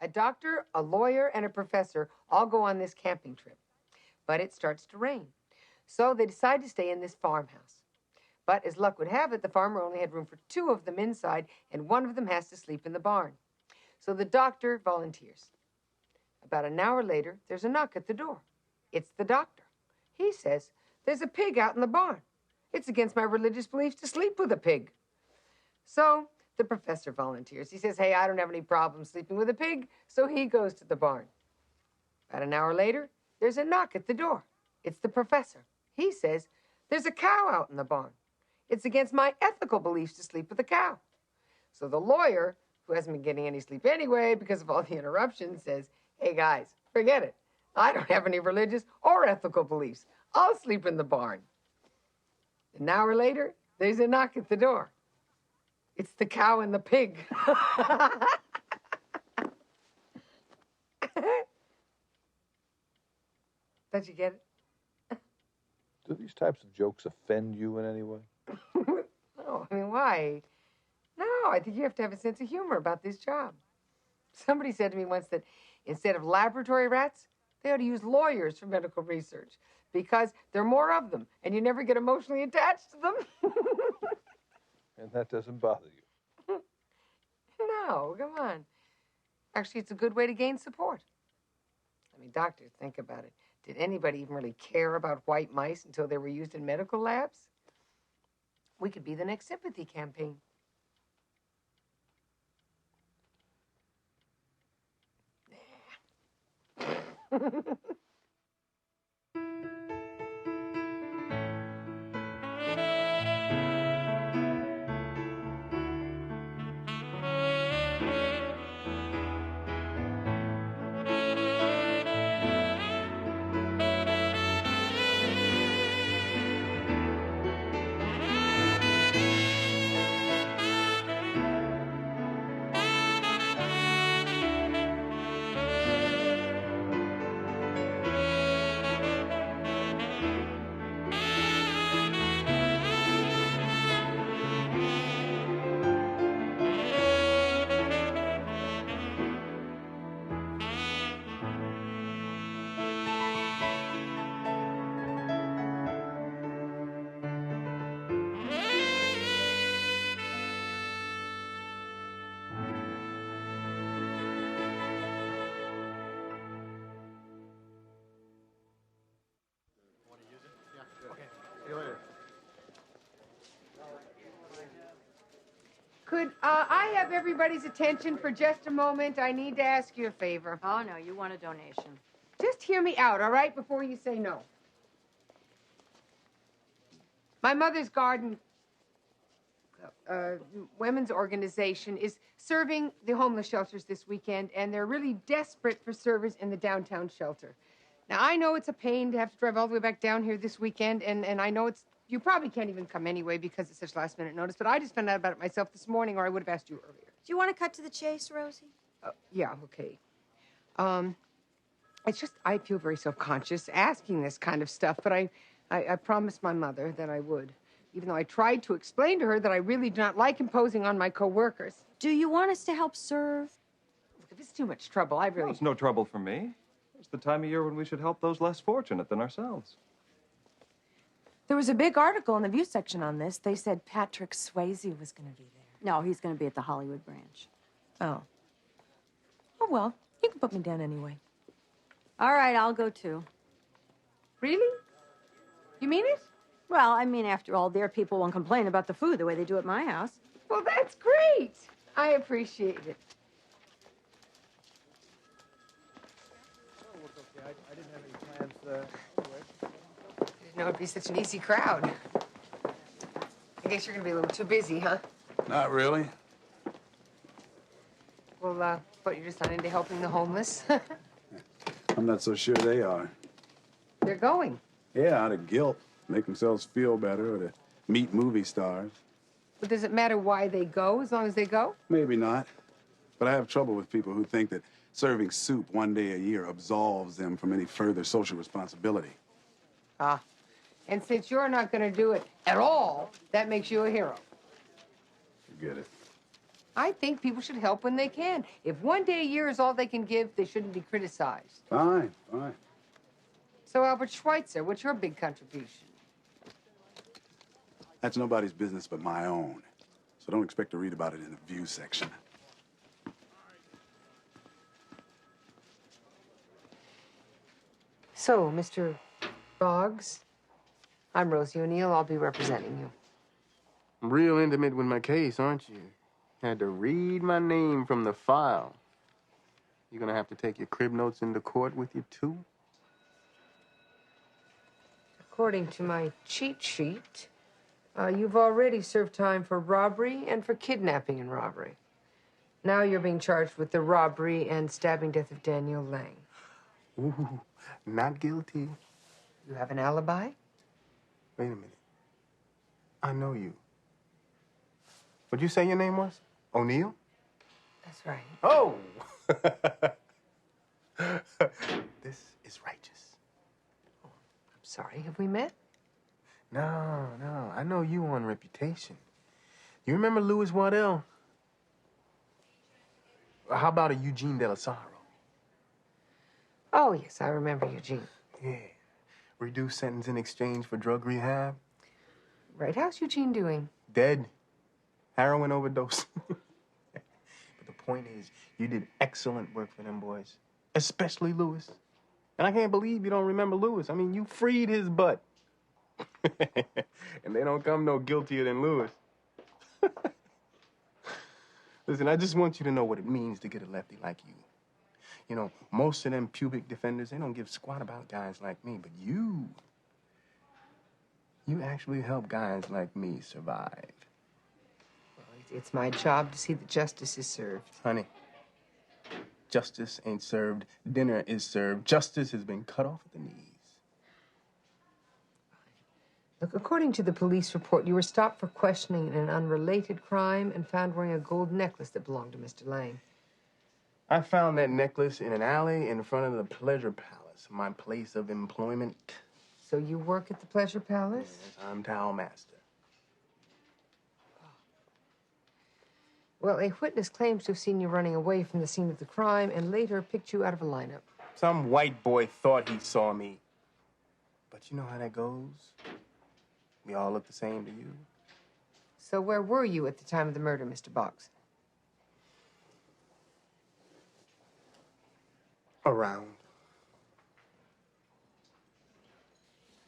A doctor, a lawyer, and a professor all go on this camping trip. But it starts to rain. So they decide to stay in this farmhouse. But as luck would have it, the farmer only had room for 2 of them inside, and 1 of them has to sleep in the barn. So the doctor volunteers. About an hour later, there's a knock at the door. It's the doctor. He says, "There's a pig out in the barn. It's against my religious beliefs to sleep with a pig." So the professor volunteers. He says, "Hey, I don't have any problem sleeping with a pig," so he goes to the barn. About an hour later, there's a knock at the door. It's the professor. He says, "There's a cow out in the barn. It's against my ethical beliefs to sleep with a cow." So the lawyer, who hasn't been getting any sleep anyway because of all the interruptions, says, "Hey, guys, forget it. I don't have any religious or ethical beliefs. I'll sleep in the barn." An hour later, there's a knock at the door. It's the cow and the pig. Don't you get it? Do these types of jokes offend you in any way? No, I mean, why? No, I think you have to have a sense of humor about this job. Somebody said to me once that instead of laboratory rats, they ought to use lawyers for medical research because there are more of them and you never get emotionally attached to them. And that doesn't bother you? No, come on. Actually, it's a good way to gain support. I mean, doctors, think about it. Did anybody even really care about white mice until they were used in medical labs? We could be the next sympathy campaign. Could I have everybody's attention for just a moment? I need to ask you a favor. Oh, no, you want a donation. Just hear me out, all right, before you say no. My mother's garden women's organization is serving the homeless shelters this weekend, and they're really desperate for servers in the downtown shelter. Now, I know it's a pain to have to drive all the way back down here this weekend, and I know you probably can't even come anyway because it's such last-minute notice, but I just found out about it myself this morning, or I would have asked you earlier. Do you want to cut to the chase, Rosie? Yeah, okay. It's just I feel very self-conscious asking this kind of stuff, but I promised my mother that I would, even though I tried to explain to her that I really do not like imposing on my co-workers. Do you want us to help serve? Look, if it's too much trouble, I really... No, it's no trouble for me. It's the time of year when we should help those less fortunate than ourselves. There was a big article in the View section on this. They said Patrick Swayze was going to be there. No, he's going to be at the Hollywood branch. Oh. Oh, well, you can put me down anyway. All right, I'll go too. Really? You mean it? Well, I mean, after all, their people won't complain about the food the way they do at my house. Well, that's great. I appreciate it. I didn't have any plans anyway. Didn't know it'd be such an easy crowd. I guess you're gonna be a little too busy, huh? Not really. Well, but you're just not into helping the homeless? I'm not so sure they are. They're going. Yeah, out of guilt. Make themselves feel better or to meet movie stars. But does it matter why they go, as long as they go? Maybe not. But I have trouble with people who think that serving soup one day a year absolves them from any further social responsibility. Ah. And since you're not going to do it at all, that makes you a hero. Forget it. I think people should help when they can. If one day a year is all they can give, they shouldn't be criticized. Fine, fine. So, Albert Schweitzer, what's your big contribution? That's nobody's business but my own. So don't expect to read about it in the view section. So, Mr. Boggs, I'm Rosie O'Neill. I'll be representing you. Real intimate with my case, aren't you? Had to read my name from the file. You're gonna have to take your crib notes into court with you, too? According to my cheat sheet, you've already served time for robbery and for kidnapping and robbery. Now you're being charged with the robbery and stabbing death of Daniel Lang. Ooh, not guilty. You have an alibi? Wait a minute. I know you. What'd you say your name was? O'Neill? That's right. Oh! This is righteous. I'm sorry, have we met? No. I know you on reputation. You remember Louis Waddell? How about a Eugene Delisaro? Oh, yes, I remember Eugene. Yeah. Reduced sentence in exchange for drug rehab. Right, how's Eugene doing? Dead. Heroin overdose. But the point is, you did excellent work for them boys. Especially Louis. And I can't believe you don't remember Louis. I mean, you freed his butt. And they don't come no guiltier than Louis. Listen, I just want you to know what it means to get a lefty like you. You know, most of them pubic defenders, they don't give squat about guys like me, but you actually help guys like me survive. Well, it's my job to see that justice is served. Honey, justice ain't served. Dinner is served. Justice has been cut off at the knees. Look, according to the police report, you were stopped for questioning in an unrelated crime and found wearing a gold necklace that belonged to Mr. Lang. I found that necklace in an alley in front of the Pleasure Palace, my place of employment. So you work at the Pleasure Palace? Yes, I'm towel master. Well, a witness claims to have seen you running away from the scene of the crime and later picked you out of a lineup. Some white boy thought he saw me. But you know how that goes. We all look the same to you. So where were you at the time of the murder, Mr. Boggs? Around.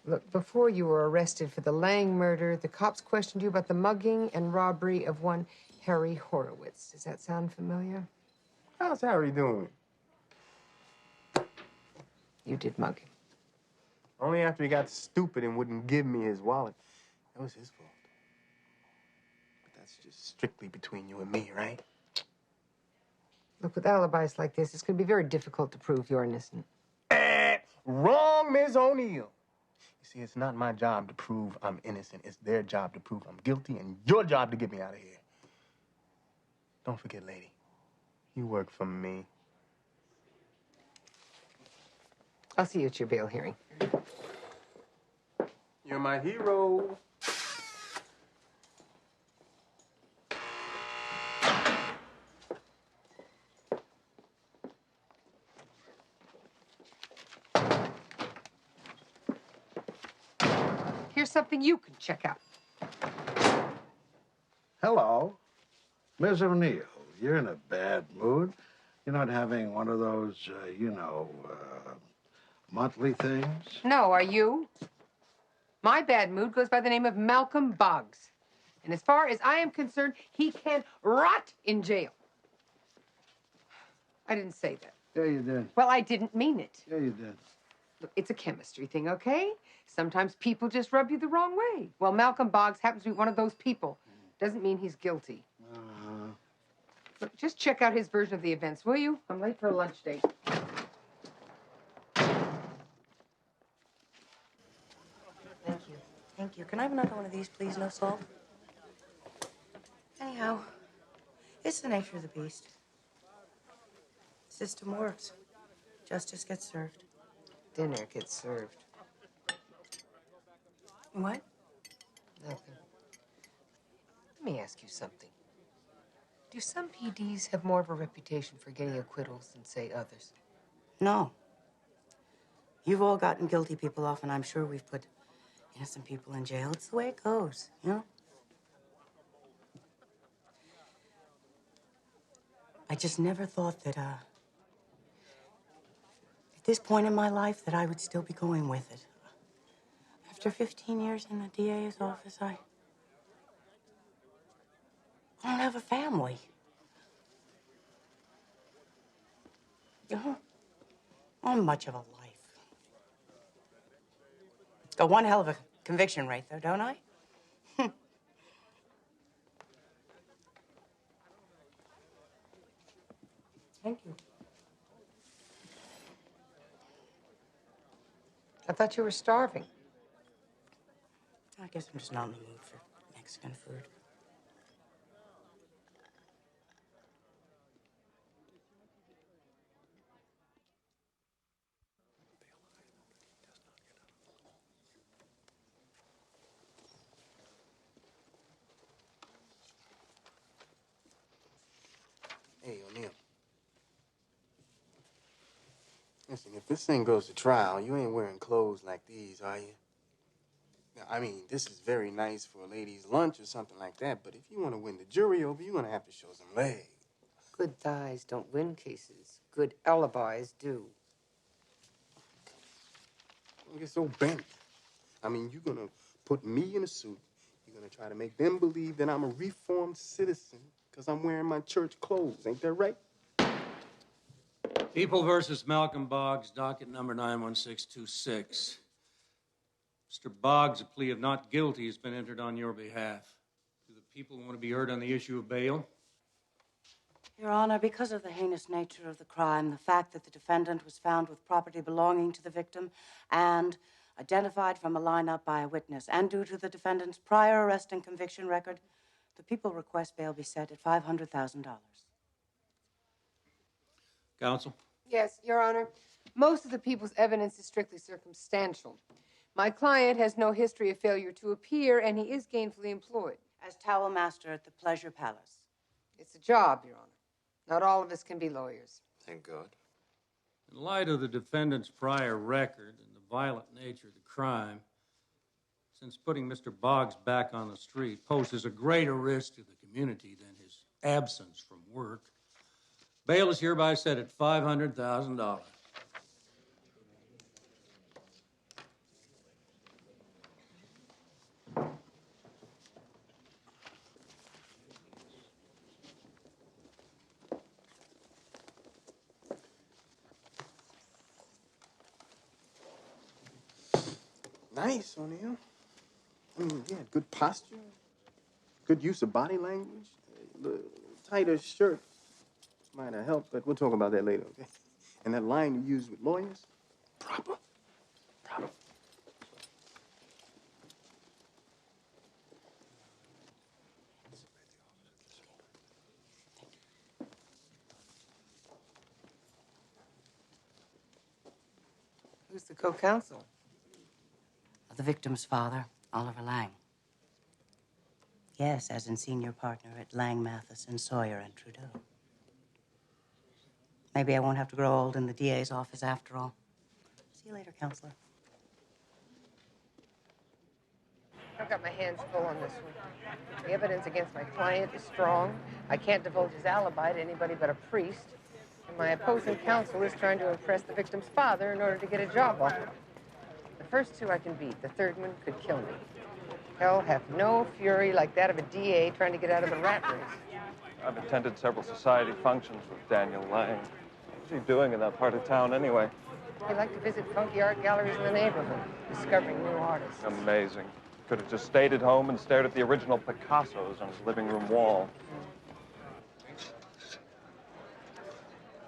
Look, before you were arrested for the Lang murder, the cops questioned you about the mugging and robbery of one Harry Horowitz. Does that sound familiar? How's Harry doing? You did mug him. Only after he got stupid and wouldn't give me his wallet. That was his fault. But that's just strictly between you and me, right? Look, with alibis like this, it's going to be very difficult to prove you're innocent. Wrong, Ms. O'Neill. You see, it's not my job to prove I'm innocent. It's their job to prove I'm guilty and your job to get me out of here. Don't forget, lady, you work for me. I'll see you at your bail hearing. You're my hero. Here's something you can check out. Hello. Miss O'Neill, you're in a bad mood. You're not having one of those, monthly things? No, are you? My bad mood goes by the name of Malcolm Boggs. And as far as I am concerned, he can rot in jail. I didn't say that. Yeah, you did. Well, I didn't mean it. Yeah, you did. Look, it's a chemistry thing, okay? Sometimes people just rub you the wrong way. Well, Malcolm Boggs happens to be one of those people. Doesn't mean he's guilty. Look, just check out his version of the events, will you? I'm late for a lunch date. Thank you. Thank you. Can I have another one of these, please? No salt? Anyhow, it's the nature of the beast. System works. Justice gets served. Dinner gets served. What? Nothing. Let me ask you something. Do some PDs have more of a reputation for getting acquittals than, say, others? No. You've all gotten guilty people off, and I'm sure we've put innocent people in jail. It's the way it goes, you know? I just never thought that, at this point in my life, that I would still be going with it. After 15 years in the DA's office, I don't have a family. You know, not much of a life. Got one hell of a conviction rate, though, don't I? Thank you. I thought you were starving. I guess I'm just not in the mood for Mexican food. Hey, O'Neill. Listen, if this thing goes to trial, you ain't wearing clothes like these, are you? Now, I mean, this is very nice for a lady's lunch or something like that, but if you want to win the jury over, you're going to have to show some leg. Good thighs don't win cases. Good alibis do. Don't get so bent. I mean, you're going to put me in a suit. You're going to try to make them believe that I'm a reformed citizen because I'm wearing my church clothes. Ain't that right? People versus Malcolm Boggs, docket number 91626. Mr. Boggs, a plea of not guilty has been entered on your behalf. Do the people want to be heard on the issue of bail? Your Honor, because of the heinous nature of the crime, the fact that the defendant was found with property belonging to the victim and identified from a lineup by a witness, and due to the defendant's prior arrest and conviction record, the people request bail be set at $500,000. Counsel? Yes, Your Honor. Most of the people's evidence is strictly circumstantial. My client has no history of failure to appear, and he is gainfully employed. As towel master at the Pleasure Palace. It's a job, Your Honor. Not all of us can be lawyers. Thank God. In light of the defendant's prior record and the violent nature of the crime, since putting Mr. Boggs back on the street poses a greater risk to the community than his absence from work, bail is hereby set at $500,000. Nice, O'Neill. I mean, yeah, good posture, good use of body language. The tighter shirt might have helped, but we'll talk about that later, okay? And that line you use with lawyers, proper. Who's the co-counsel? The victim's father, Oliver Lang. Yes, as in senior partner at Lang, Matheson, Sawyer, and Trudeau. Maybe I won't have to grow old in the DA's office after all. See you later, counselor. I've got my hands full on this one. The evidence against my client is strong. I can't divulge his alibi to anybody but a priest. And my opposing counsel is trying to impress the victim's father in order to get a job offer. The first two I can beat. The third one could kill me. Hell hath no fury like that of a DA trying to get out of the rat race. I've attended several society functions with Daniel Lang. What's he doing in that part of town anyway? He liked to visit funky art galleries in the neighborhood, discovering new artists. Amazing. Could have just stayed at home and stared at the original Picassos on his living room wall.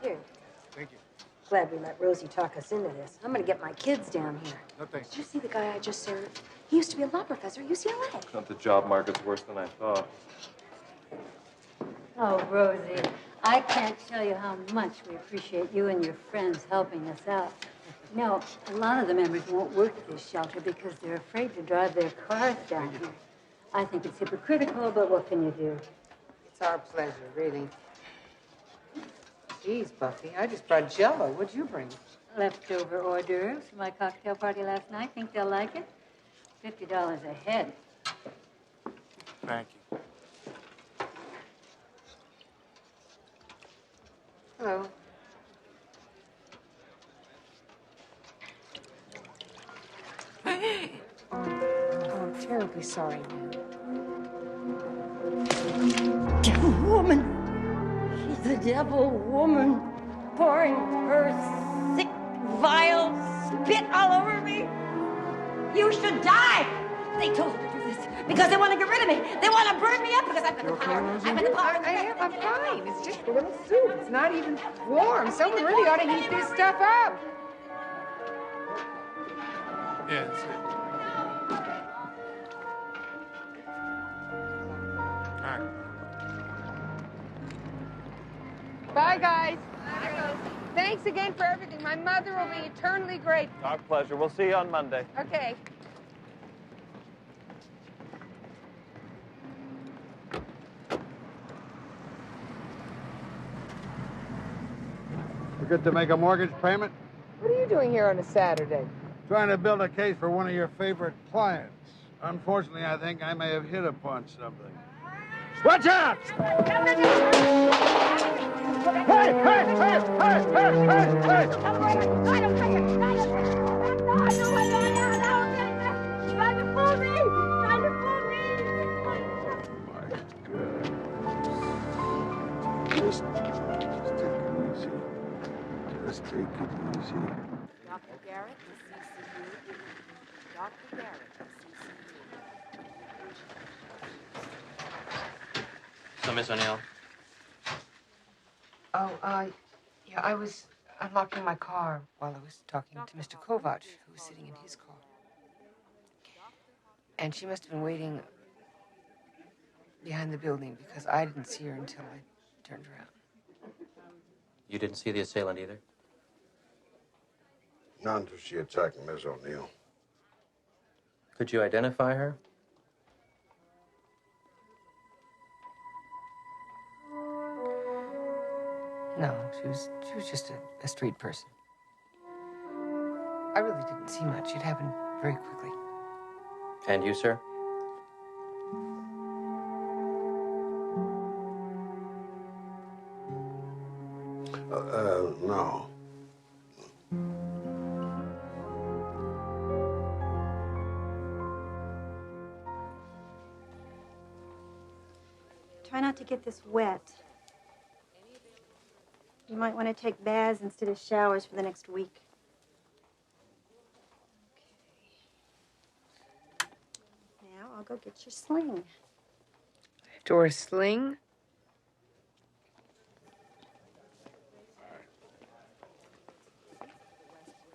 Here. Thank you. Glad we let Rosie talk us into this. I'm gonna get my kids down here. No, thanks. Did you see the guy I just served? He used to be a law professor at UCLA. Not the job market's worse than I thought. Oh, Rosie, I can't tell you how much we appreciate you and your friends helping us out. You know, a lot of the members won't work at this shelter because they're afraid to drive their cars down here. I think it's hypocritical, but what can you do? It's It's our pleasure, really. Geez, Buffy, I just brought Jell-O. What'd you bring? Leftover hors d'oeuvres from my cocktail party last night. Think they'll like it? $50 a head. Thank you. Hello. Oh, I'm terribly sorry, man. Devil woman. She's a devil woman pouring her sick, vile spit all over me. You should die. They told her to do this because they want to get rid of me. They want to burn me up because I've got the power. I've got the power. I'm fine. It's just a little soup. It's not even warm. Someone really ought to heat this stuff up. Yeah, that's it. All right. Bye, guys. Thanks again for everything. My mother will be eternally grateful. Our pleasure. We'll see you on Monday. Okay. Forget to make a mortgage payment? What are you doing here on a Saturday? Trying to build a case for one of your favorite clients. Unfortunately, I think I may have hit upon something. Watch out! Hey! Just take it easy. Dr. Garrett to CCU. Dr. Garrett to CCU. So, Miss O'Neill? Oh, yeah, I was unlocking my car while I was talking to Mr. Kovac, who was sitting in his car. And she must have been waiting behind the building because I didn't see her until I turned around. You didn't see the assailant either? Not until she attacked Ms. O'Neill. Could you identify her? No, she was just a street person. I really didn't see much. It happened very quickly. And you, sir? No. Try not to get this wet. You might want to take baths instead of showers for the next week. Okay. Now I'll go get your sling. Door sling?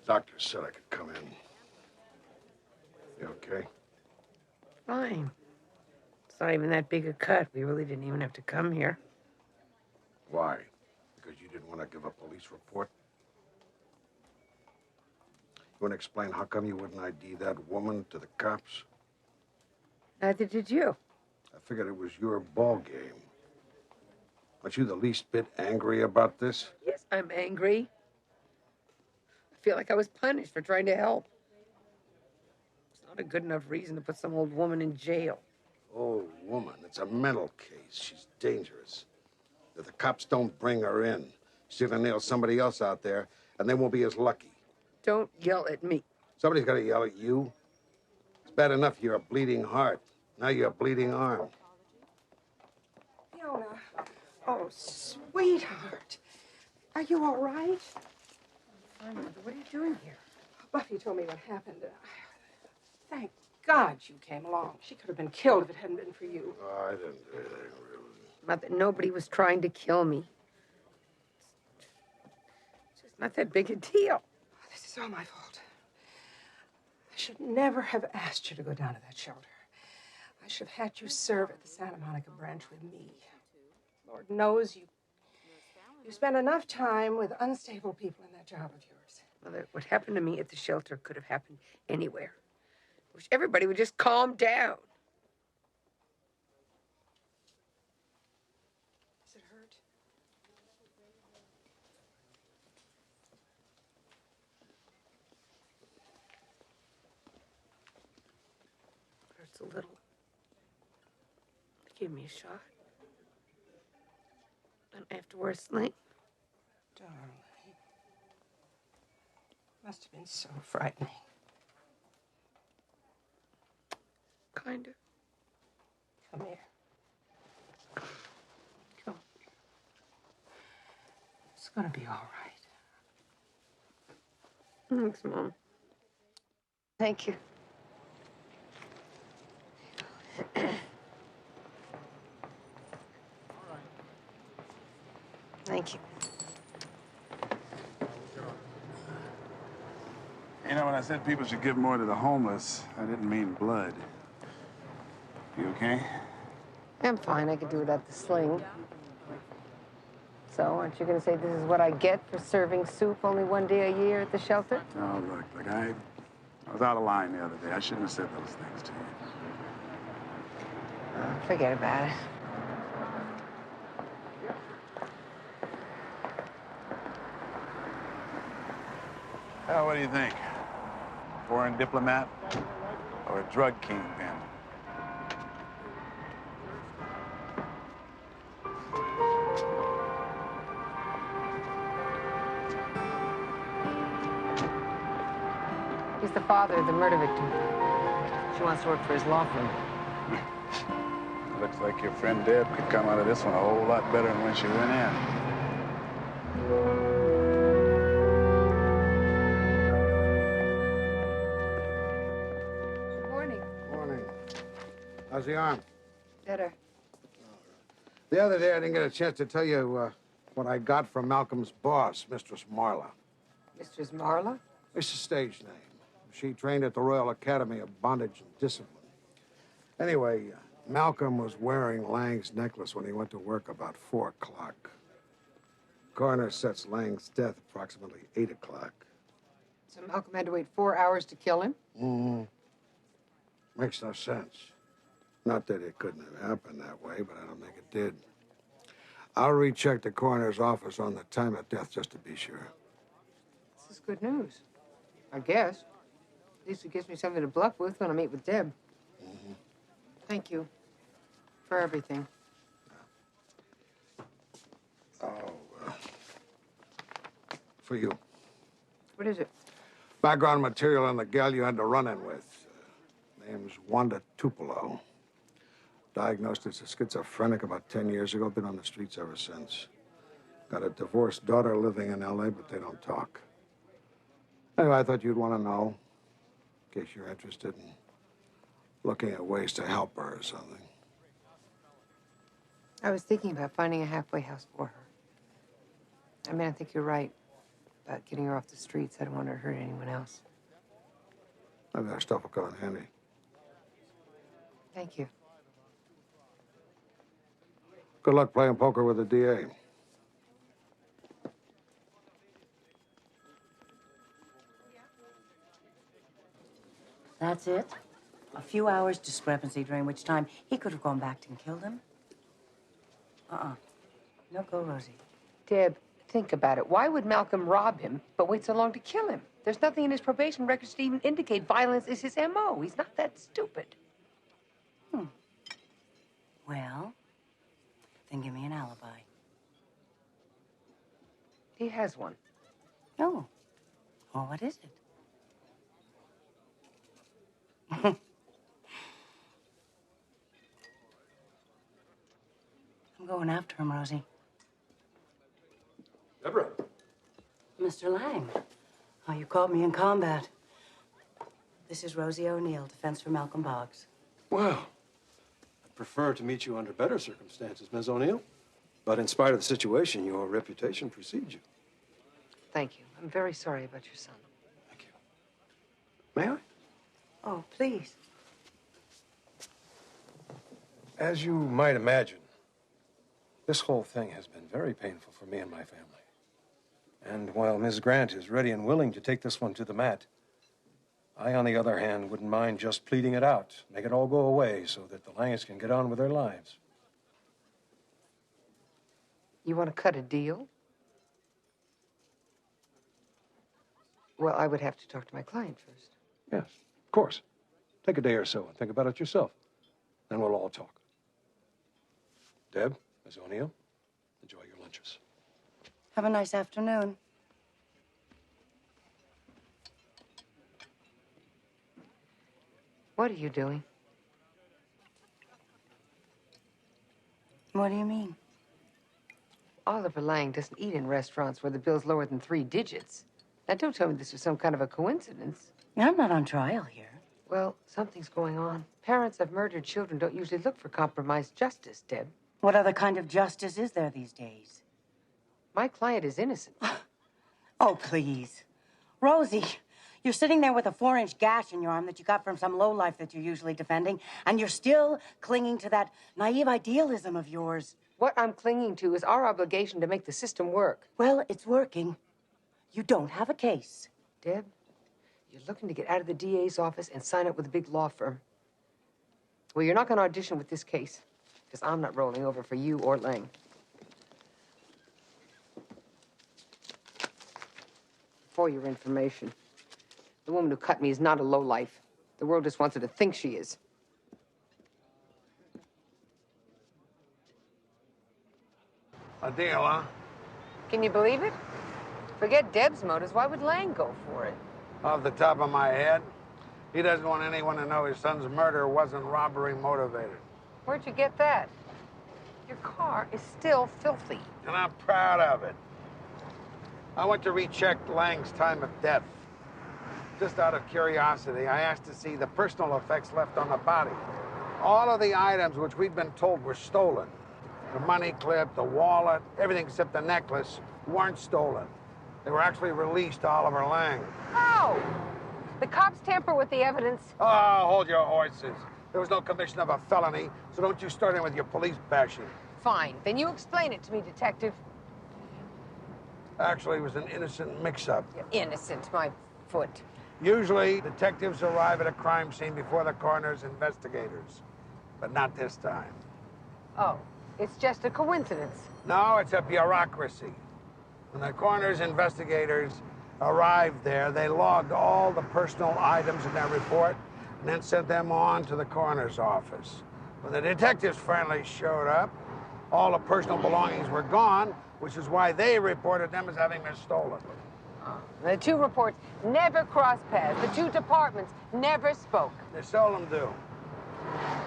Doctor said I could come in. You okay? Fine. It's not even that big a cut. We really didn't even have to come here. Why? Because you didn't want to give a police report? You want to explain how come you wouldn't ID that woman to the cops? Neither did you. I figured it was your ball game. Aren't you the least bit angry about this? Yes, I'm angry. I feel like I was punished for trying to help. It's not a good enough reason to put some old woman in jail. Old woman, it's a mental case. She's dangerous. If the cops don't bring her in, she's gonna nail somebody else out there, and they won't be as lucky. Don't yell at me. Somebody's gotta yell at you. It's bad enough you're a bleeding heart. Now you're a bleeding arm. Fiona. Oh, sweetheart. Are you all right? Fine, Mother. What are you doing here? Buffy told me what happened. Thank God you came along. She could have been killed if it hadn't been for you. Oh, I didn't do anything, really. Mother, nobody was trying to kill me. It's just not that big a deal. This is all my fault. I should never have asked you to go down to that shelter. I should have had you serve at the Santa Monica branch with me. Lord knows you spend enough time with unstable people in that job of yours. Mother, what happened to me at the shelter could have happened anywhere. I wish everybody would just calm down. a little. Give me a shot. I don't have to wear a sling. Darling. Must have been so frightening. Kind of. Come here. Come. It's gonna be all right. Thanks, Mom. Thank you. Thank you. You know, when I said people should give more to the homeless, I didn't mean blood. You okay? I'm fine. I could do without the sling. So, aren't you going to say this is what I get for serving soup only one day a year at the shelter? Oh, look, I was out of line the other day. I shouldn't have said those things to you. Forget about it. Well, what do you think? Foreign diplomat or a drug kingpin? He's the father of the murder victim. She wants to work for his law firm. Looks like your friend Deb could come out of this one a whole lot better than when she went in. Morning. Morning. How's the arm? Better. The other day, I didn't get a chance to tell you what I got from Malcolm's boss, Mistress Marla. Mistress Marla? It's a stage name. She trained at the Royal Academy of Bondage and Discipline. Anyway, Malcolm was wearing Lang's necklace when he went to work about 4 o'clock. Coroner sets Lang's death approximately 8 o'clock. So Malcolm had to wait 4 hours to kill him? Mm-hmm. Makes no sense. Not that it couldn't have happened that way, but I don't think it did. I'll recheck the coroner's office on the time of death just to be sure. This is good news. I guess. At least it gives me something to bluff with when I meet with Deb. Mm-hmm. Thank you for everything. For you. What is it? Background material on the gal you had to run in with. Name's Wanda Tupelo. Diagnosed as a schizophrenic about 10 years ago. Been on the streets ever since. Got a divorced daughter living in L.A., but they don't talk. Anyway, I thought you'd want to know, in case you're interested in looking at ways to help her or something. I was thinking about finding a halfway house for her. I mean, I think you're right about getting her off the streets. I don't want her to hurt anyone else. Maybe that stuff will come in handy. Thank you. Good luck playing poker with the DA. That's it? A few hours discrepancy during which time he could have gone back and killed him? No go, Rosie. Deb, think about it. Why would Malcolm rob him but wait so long to kill him? There's nothing in his probation records to even indicate violence is his M.O. He's not that stupid. Well, then give me an alibi. He has one. No. Well, what is it? I'm going after him, Rosie. Deborah. Mr. Lang. Oh, you caught me in combat. This is Rosie O'Neill, defense for Malcolm Boggs. Well, I'd prefer to meet you under better circumstances, Ms. O'Neill. But in spite of the situation, your reputation precedes you. Thank you. I'm very sorry about your son. May I? Oh, please. As you might imagine, this whole thing has been very painful for me and my family. And while Ms. Grant is ready and willing to take this one to the mat, I, on the other hand, wouldn't mind just pleading it out, make it all go away so that the Langs can get on with their lives. You want to cut a deal? Well, I would have to talk to my client first. Yes, of course. Take a day or so and think about it yourself. Then we'll all talk. Deb, Ms. O'Neill, enjoy your lunches. Have a nice afternoon. What are you doing? What do you mean? Oliver Lang doesn't eat in restaurants where the bill's lower than 3 digits. Now, don't tell me this was some kind of a coincidence. I'm not on trial here. Well, something's going on. Parents of murdered children don't usually look for compromised justice, Deb. What other kind of justice is there these days? My client is innocent. Oh, please. Rosie, you're sitting there with a 4-inch gash in your arm that you got from some lowlife that you're usually defending, and you're still clinging to that naive idealism of yours. What I'm clinging to is our obligation to make the system work. Well, it's working. You don't have a case. Deb, you're looking to get out of the DA's office and sign up with a big law firm. Well, you're not going to audition with this case, because I'm not rolling over for you or Lang. For your information, the woman who cut me is not a lowlife. The world just wants her to think she is. A deal, huh? Can you believe it? Forget Deb's motives. Why would Lang go for it? Off the top of my head, he doesn't want anyone to know his son's murder wasn't robbery motivated. Where'd you get that? Your car is still filthy. And I'm proud of it. I went to recheck Lang's time of death. Just out of curiosity, I asked to see the personal effects left on the body. All of the items which we'd been told were stolen, the money clip, the wallet, everything except the necklace, weren't stolen. They were actually released to Oliver Lang. How? The cops tamper with the evidence. Oh, hold your horses. There was no commission of a felony, so don't you start in with your police bashing. Fine. Then you explain it to me, Detective. Actually, it was an innocent mix-up. Innocent, my foot. Usually, detectives arrive at a crime scene before the coroner's investigators. But not this time. Oh, it's just a coincidence. No, it's a bureaucracy. When the coroner's investigators arrived there, they logged all the personal items in their report and then sent them on to the coroner's office. When the detectives finally showed up, all the personal belongings were gone, which is why they reported them as having been stolen. The two reports never crossed paths. The two departments never spoke. They seldom do.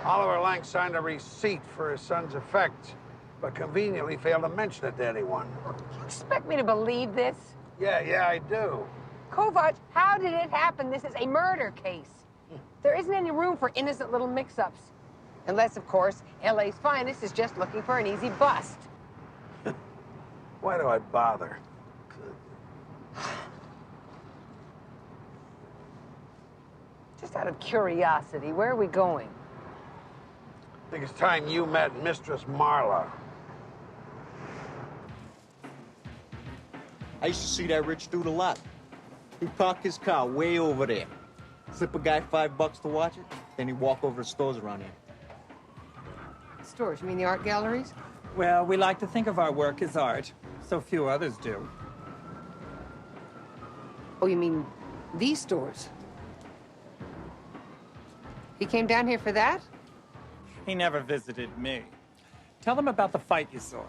Oliver Lang signed a receipt for his son's effects, but conveniently failed to mention it to anyone. You expect me to believe this? Yeah, I do. Kovac, how did it happen? This is a murder case. There isn't any room for innocent little mix-ups. Unless, of course, LA's finest is just looking for an easy bust. Why do I bother? Just out of curiosity, where are we going? I think it's time you met Mistress Marla. I used to see that rich dude a lot. He'd park his car way over there. Slip a guy $5 to watch it, then he'd walk over to stores around here. Stores? You mean the art galleries? Well, we like to think of our work as art. So few others do. Oh, you mean these stores? He came down here for that? He never visited me. Tell them about the fight you saw. It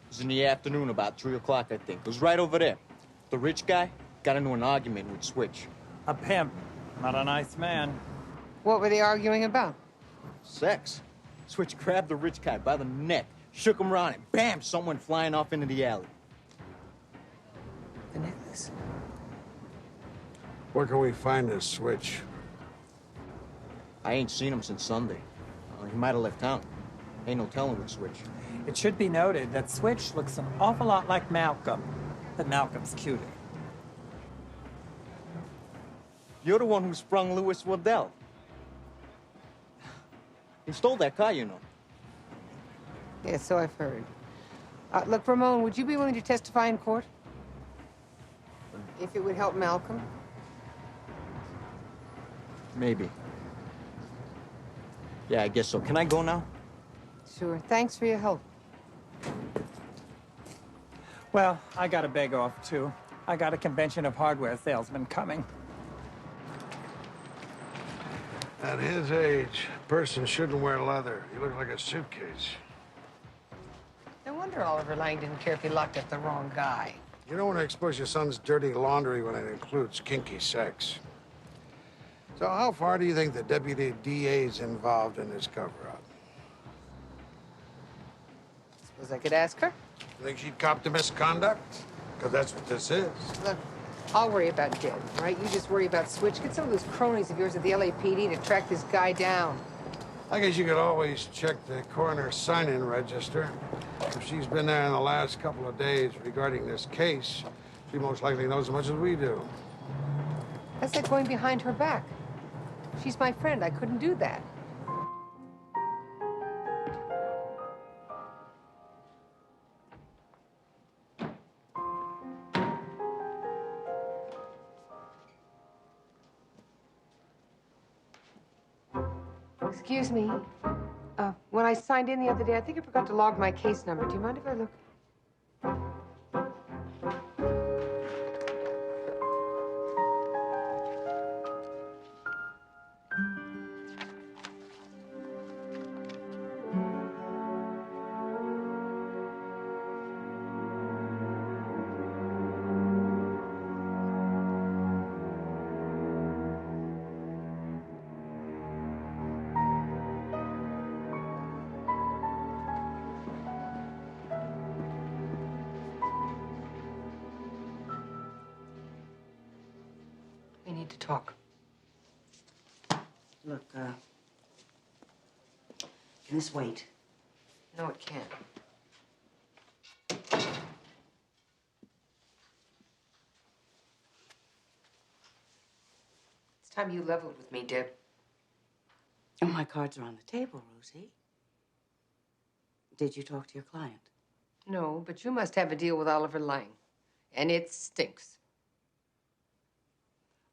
was in the afternoon, about 3 o'clock, I think. It was right over there. The rich guy got into an argument with Switch. A pimp, not a nice man. What were they arguing about? Sex. Switch grabbed the rich guy by the neck, shook him around, and bam, someone flying off into the alley. The necklace. Where can we find this Switch? I ain't seen him since Sunday. He might have left town. Ain't no telling with Switch. It should be noted that Switch looks an awful lot like Malcolm, but Malcolm's cuter. You're the one who sprung Louis Waddell. He stole that car, you know. Yeah, so I've heard. Look, Ramon, would you be willing to testify in court? If it would help Malcolm? Maybe. Yeah, I guess so. Can I go now? Sure. Thanks for your help. Well, I gotta beg off, too. I got a convention of hardware salesmen coming. At his age, a person shouldn't wear leather. You look like a suitcase. No wonder Oliver Lang didn't care if he locked up the wrong guy. You don't want to expose your son's dirty laundry when it includes kinky sex. So how far do you think the deputy DA's involved in this cover-up? Suppose I could ask her? Think she'd cop to misconduct? Because that's what this is. Look, I'll worry about Deb, all right? You just worry about Switch. Get some of those cronies of yours at the LAPD to track this guy down. I guess you could always check the coroner's sign-in register. If she's been there in the last couple of days regarding this case, she most likely knows as much as we do. That's like going behind her back. She's my friend. I couldn't do that. Excuse me. When I signed in the other day, I think I forgot to log my case number. Do you mind if I look? We need to talk. Look, can this wait? No, it can't. It's time you leveled with me, Deb. Oh, my cards are on the table, Rosie. Did you talk to your client? No, but you must have a deal with Oliver Lang. And it stinks.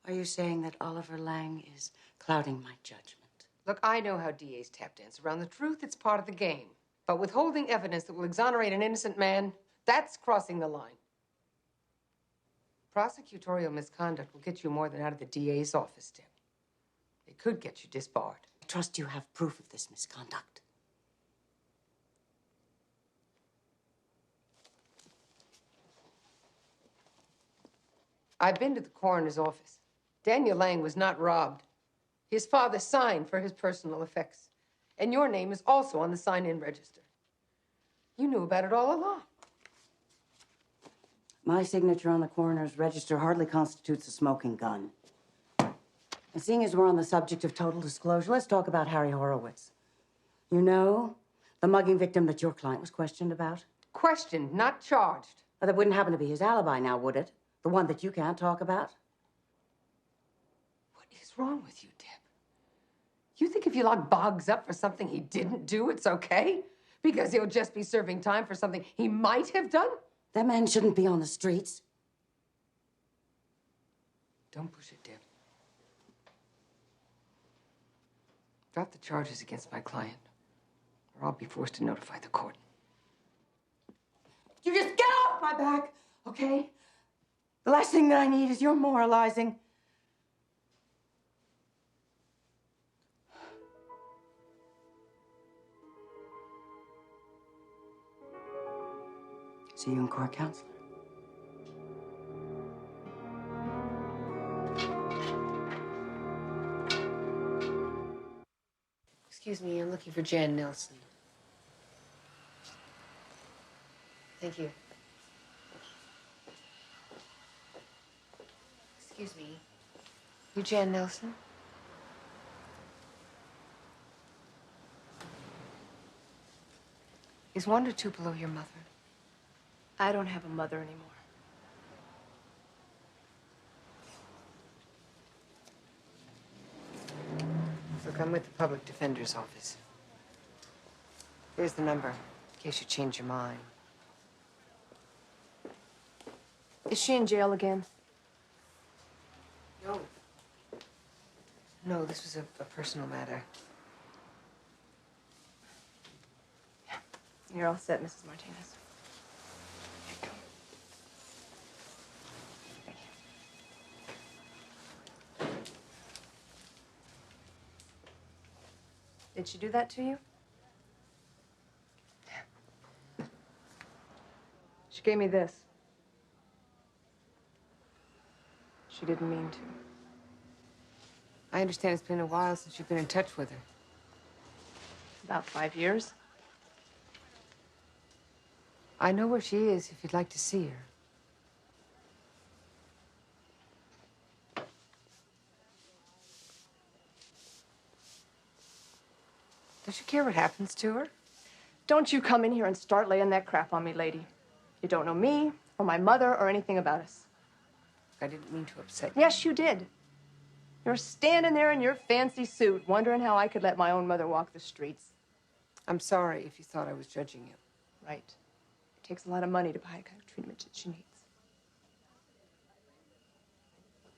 Are you saying that Oliver Lang is clouding my judgment? Look, I know how DAs tap dance around the truth. It's part of the game. But withholding evidence that will exonerate an innocent man, that's crossing the line. Prosecutorial misconduct will get you more than out of the DA's office, Deb. It could get you disbarred. I trust you have proof of this misconduct. I've been to the coroner's office. Daniel Lang was not robbed. His father signed for his personal effects. And your name is also on the sign-in register. You knew about it all along. My signature on the coroner's register hardly constitutes a smoking gun. And seeing as we're on the subject of total disclosure, let's talk about Harry Horowitz. You know, the mugging victim that your client was questioned about? Questioned, not charged. Well, that wouldn't happen to be his alibi now, would it? The one that you can't talk about? What is wrong with you, Deb? You think if you lock Boggs up for something he didn't do, it's okay? Because he'll just be serving time for something he might have done? That man shouldn't be on the streets. Don't push it, Deb. Drop the charges against my client, or I'll be forced to notify the court. You just get off my back, okay? The last thing that I need is your moralizing. See you in court, counselor. Excuse me, I'm looking for Jan Nelson. Thank you. Excuse me. You Jan Nelson? Is Wanda Tupelo your mother? I don't have a mother anymore. Look, I'm with the public defender's office. Here's the number, in case you change your mind. Is she in jail again? No. No, this was a personal matter. You're all set, Mrs. Martinez. Did she do that to you? She gave me this. She didn't mean to. I understand it's been a while since you've been in touch with her. About 5 years. I know where she is if you'd like to see her. Does she care what happens to her? Don't you come in here and start laying that crap on me, lady. You don't know me, or my mother, or anything about us. I didn't mean to upset you. Yes, you did. You're standing there in your fancy suit, wondering how I could let my own mother walk the streets. I'm sorry if you thought I was judging you. Right. It takes a lot of money to buy the kind of treatment that she needs.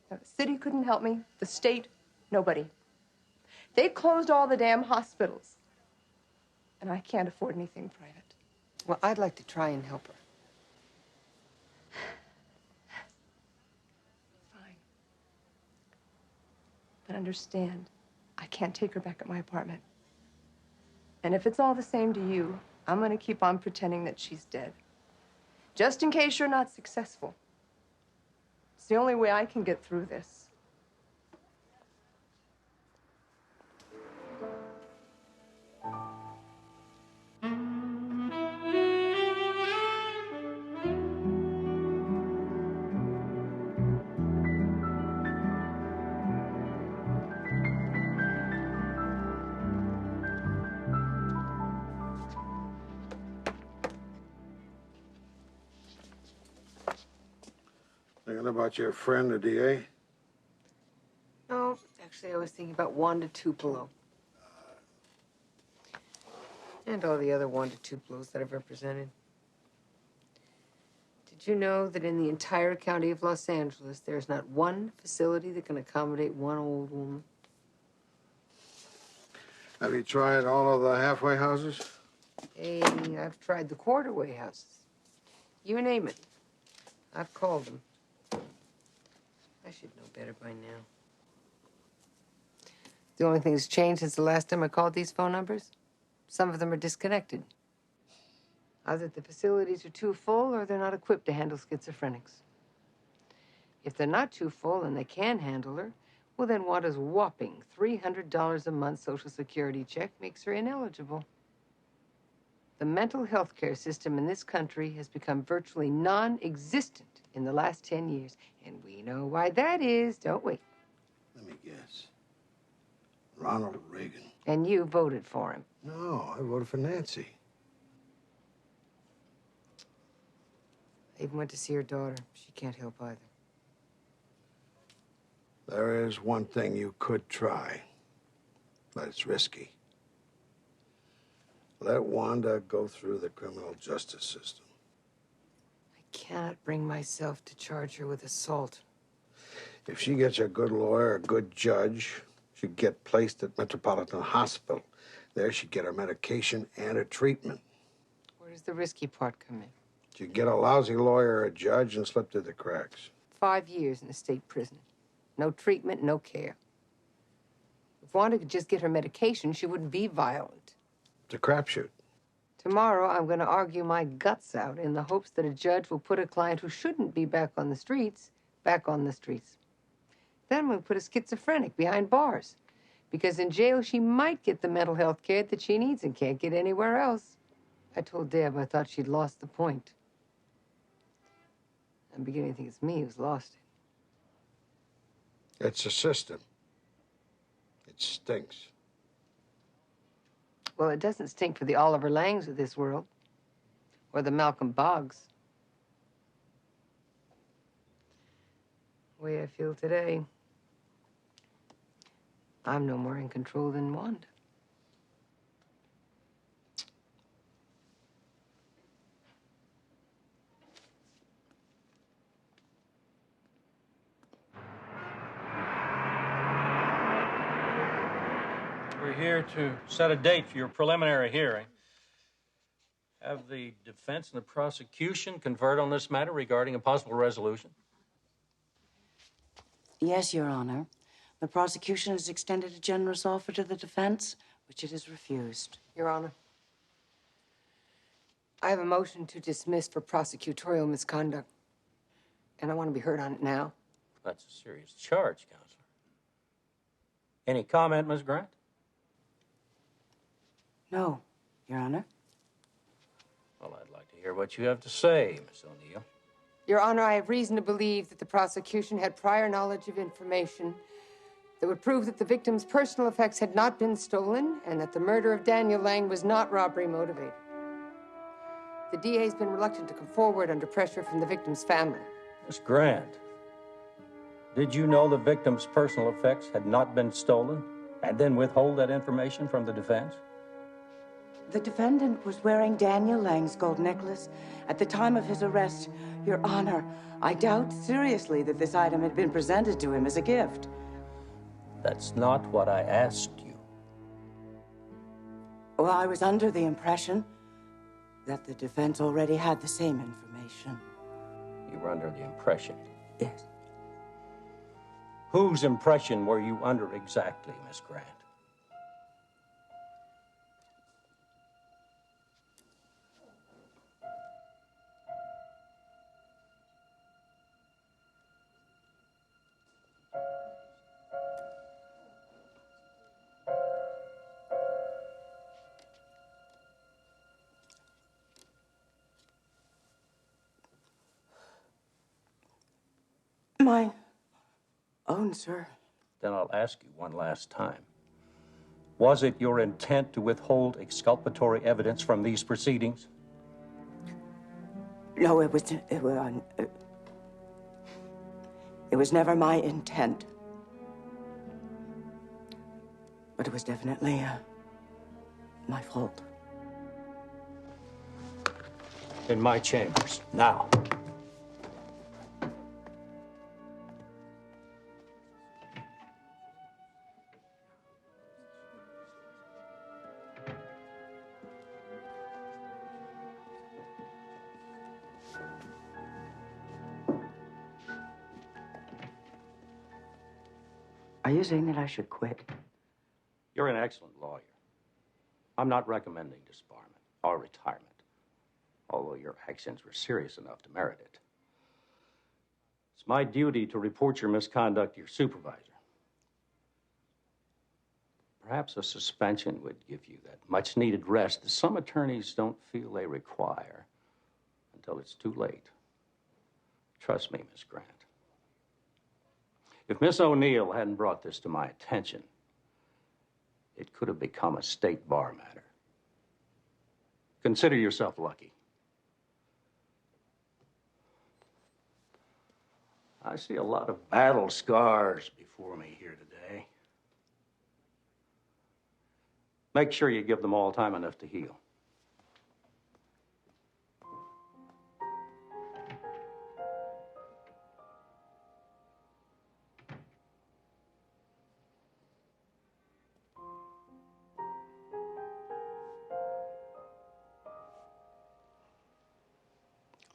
Now, the city couldn't help me. The state, nobody. They closed all the damn hospitals. And I can't afford anything private. Well, I'd like to try and help her. Fine. But understand, I can't take her back at my apartment. And if it's all the same to you, I'm gonna keep on pretending that she's dead. Just in case you're not successful. It's the only way I can get through this. Thinking about your friend, the DA? No, actually, I was thinking about Wanda Tupelo. And all the other Wanda Tupelos that I've represented. Did you know that in the entire county of Los Angeles, there's not one facility that can accommodate one old woman? Have you tried all of the halfway houses? Hey, I've tried the quarterway houses. You name it. I've called them. I should know better by now. The only thing that's changed since the last time I called these phone numbers, some of them are disconnected. Either the facilities are too full or they're not equipped to handle schizophrenics. If they're not too full and they can handle her, well, then Wanda's whopping $300 a month Social Security check makes her ineligible. The mental health care system in this country has become virtually non-existent in the last 10 years. And we know why that is, don't we? Let me guess. Ronald Reagan. And you voted for him. No, I voted for Nancy. I even went to see her daughter. She can't help either. There is one thing you could try, but it's risky. Let Wanda go through the criminal justice system. I cannot bring myself to charge her with assault. If she gets a good lawyer, a good judge, she'd get placed at Metropolitan Hospital. There she'd get her medication and her treatment. Where does the risky part come in? She'd get a lousy lawyer or a judge and slip through the cracks. 5 years in a state prison. No treatment, no care. If Wanda could just get her medication, she wouldn't be violent. It's a crapshoot. Tomorrow, I'm going to argue my guts out in the hopes that a judge will put a client who shouldn't be back on the streets, back on the streets. Then we'll put a schizophrenic behind bars. Because in jail, she might get the mental health care that she needs and can't get anywhere else. I told Deb I thought she'd lost the point. I'm beginning to think it's me who's lost it. It's a system. It stinks. Well, it doesn't stink for the Oliver Langs of this world. Or the Malcolm Boggs. The way I feel today, I'm no more in control than Wanda. We're here to set a date for your preliminary hearing. Have the defense and the prosecution conferred on this matter regarding a possible resolution? Yes, Your Honor. The prosecution has extended a generous offer to the defense which it is refused. Your Honor, I have a motion to dismiss for prosecutorial misconduct, and I want to be heard on it now. That's a serious charge, Counselor. Any comment, Ms. Grant? No, Your Honor. Well, I'd like to hear what you have to say, Miss O'Neill. Your Honor, I have reason to believe that the prosecution had prior knowledge of information that would prove that the victim's personal effects had not been stolen and that the murder of Daniel Lang was not robbery motivated. The DA's been reluctant to come forward under pressure from the victim's family. Miss Grant, did you know the victim's personal effects had not been stolen and then withhold that information from the defense? The defendant was wearing Daniel Lang's gold necklace at the time of his arrest. Your Honor, I doubt seriously that this item had been presented to him as a gift. That's not what I asked you. Well, I was under the impression that the defense already had the same information. You were under the impression? Yes. Whose impression were you under exactly, Miss Grant? My own, sir. Then I'll ask you one last time. Was it your intent to withhold exculpatory evidence from these proceedings? No, it was never my intent. But it was definitely my fault. In my chambers, now. Are you saying that I should quit? You're an excellent lawyer. I'm not recommending disbarment or retirement, although your actions were serious enough to merit it. It's my duty to report your misconduct to your supervisor. Perhaps a suspension would give you that much-needed rest that some attorneys don't feel they require until it's too late. Trust me, Miss Grant. If Miss O'Neill hadn't brought this to my attention, it could have become a state bar matter. Consider yourself lucky. I see a lot of battle scars before me here today. Make sure you give them all time enough to heal.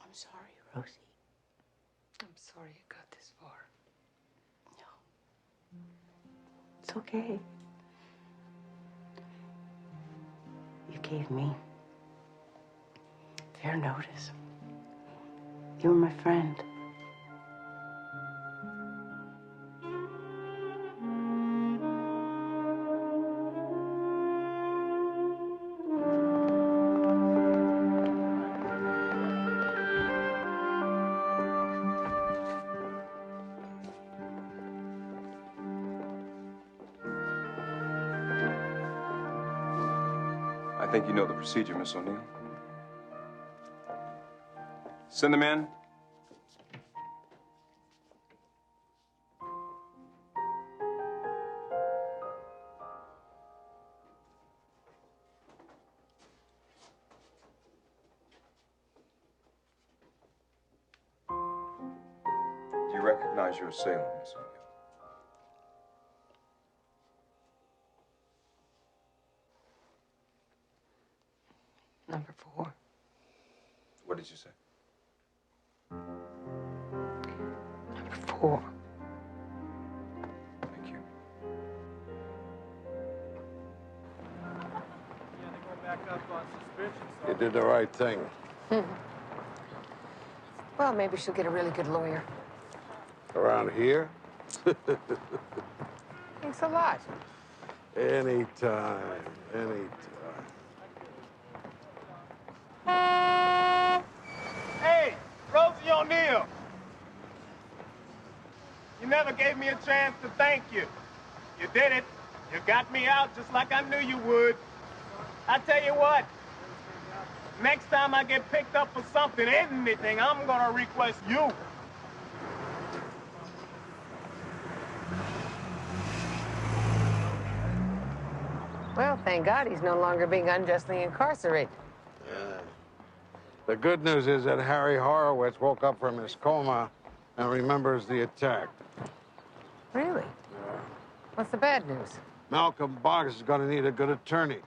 I'm sorry, Rosie. I'm sorry you got this far. No. It's okay. You gave me fair notice. You were my friend. I think you know the procedure, Miss O'Neill. Send them in. Do you recognize your assailant, Miss O'Neill? Number 4. What did you say? Number 4. Thank you. You did the right thing. Well, maybe she'll get a really good lawyer. Around here? Thanks a lot. Anytime. Hey, Rosie O'Neill. You never gave me a chance to thank you. You did it. You got me out just like I knew you would. I tell you what, next time I get picked up for something, anything, I'm gonna request you. Well, thank God he's no longer being unjustly incarcerated. The good news is that Harry Horowitz woke up from his coma and remembers the attack. Really? What's the bad news? Malcolm Boggs is going to need a good attorney.